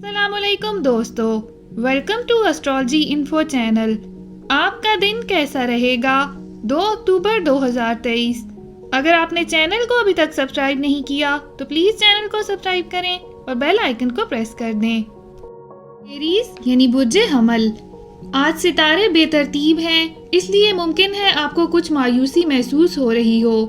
अस्सलाम वालेकुम दोस्तों, welcome to astrology info channel. आपका दिन कैसा रहेगा 2 अक्टूबर 2023। अगर आपने चैनल को अभी तक सब्सक्राइब नहीं किया तो प्लीज़ चैनल को सब्सक्राइब करें और बेल आइकन को प्रेस कर दें। एरीज यानी बुर्जे हमल, आज सितारे बेतरतीब हैं, इसलिए मुमकिन है आपको कुछ मायूसी महसूस हो रही हो।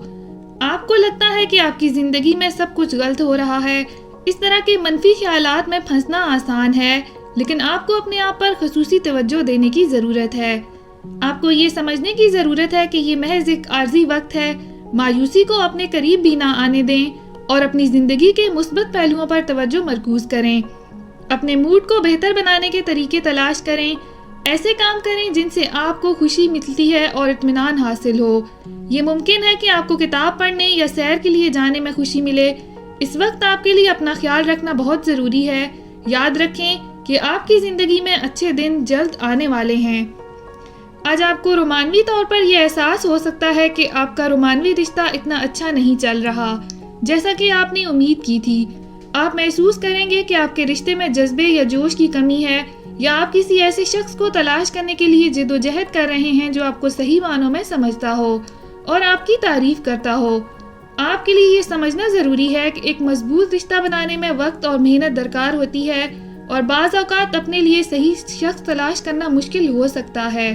आपको लगता है कि आपकी ज़िंदगी में सब कुछ गलत हो रहा है। इस तरह के मनफी ख्यालात में फंसना आसान है, लेकिन आपको अपने आप पर खसूसी तवज्जो देने की ज़रूरत है। आपको ये समझने की ज़रूरत है कि ये महज एक आर्जी वक्त है। मायूसी को अपने करीब भी ना आने दें और अपनी ज़िंदगी के मुस्बत पहलुओं पर तवज्जो मरकूज़ करें। अपने मूड को बेहतर बनाने के तरीके तलाश करें। ऐसे काम करें जिनसे आपको खुशी मिलती है और इत्मीनान हासिल हो। ये मुमकिन है कि आपको किताब पढ़ने या सैर के लिए जाने में खुशी मिले। इस वक्त आपके लिए अपना ख्याल रखना बहुत ज़रूरी है। याद रखें कि आपकी ज़िंदगी में अच्छे दिन जल्द आने वाले हैं। आज आपको रोमानवी तौर पर यह एहसास हो सकता है कि आपका रोमानवी रिश्ता इतना अच्छा नहीं चल रहा जैसा कि आपने उम्मीद की थी। आप महसूस करेंगे कि आपके रिश्ते में जज्बे या जोश की कमी है, या आप किसी ऐसे शख्स को तलाश करने के लिए जिद्दोजहद कर रहे हैं जो आपको सही मानों में समझता हो और आपकी तारीफ करता हो। आपके लिए ये समझना ज़रूरी है कि एक मजबूत रिश्ता बनाने में वक्त और मेहनत दरकार होती है, और बाज़ औक़ात अपने लिए सही शख्स तलाश करना मुश्किल हो सकता है।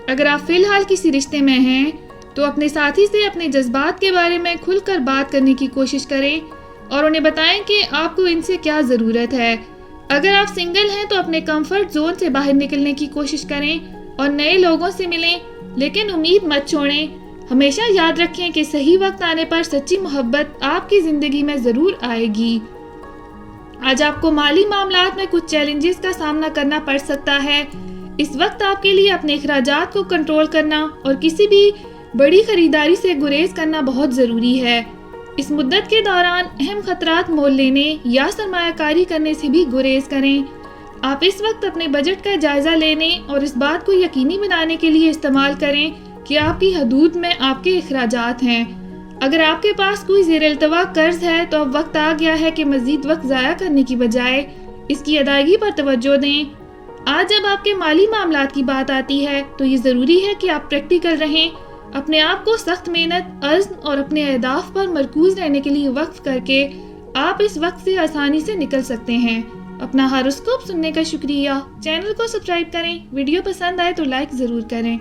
अगर आप फ़िलहाल किसी रिश्ते में हैं तो अपने साथी से अपने जज्बात के बारे में खुलकर बात करने की कोशिश करें और उन्हें बताएं कि आपको इनसे क्या ज़रूरत है। अगर आप सिंगल हैं तो अपने कंफर्ट जोन से बाहर निकलने की कोशिश करें और नए लोगों से मिलें, लेकिन उम्मीद मत छोड़ें। हमेशा याद रखें कि सही वक्त आने पर सच्ची मोहब्बत आपकी ज़िंदगी में ज़रूर आएगी। आज आपको माली मामलात में कुछ चैलेंजेस का सामना करना पड़ सकता है। इस वक्त आपके लिए अपने अखराजात को कंट्रोल करना और किसी भी बड़ी खरीदारी से गुरेज करना बहुत ज़रूरी है। इस मुद्दत के दौरान अहम खतरात मोल लेने या सरमायाकारी करने से भी गुरेज करें। आप इस वक्त अपने बजट का जायज़ा लेने और इस बात को यकीनी बनाने के लिए इस्तेमाल करें कि आपकी हदूद में आपके अखराजात हैं। अगर आपके पास कोई ज़ेर-ए-इल्तवा कर्ज है तो अब वक्त आ गया है कि मज़ीद वक्त ज़ाया करने की बजाय इसकी अदायगी पर तवज्जो दें। आज जब आपके माली मामलात की बात आती है तो ये ज़रूरी है कि आप प्रैक्टिकल रहें। अपने आप को सख्त मेहनत, अज़्म और अपने अहदाफ पर मरकूज़ रहने के लिए वक्फ करके आप इस वक्त से आसानी से निकल सकते हैं। अपना हॉरोस्कोप सुनने का शुक्रिया। चैनल को सब्सक्राइब करें। वीडियो पसंद आए तो लाइक ज़रूर करें।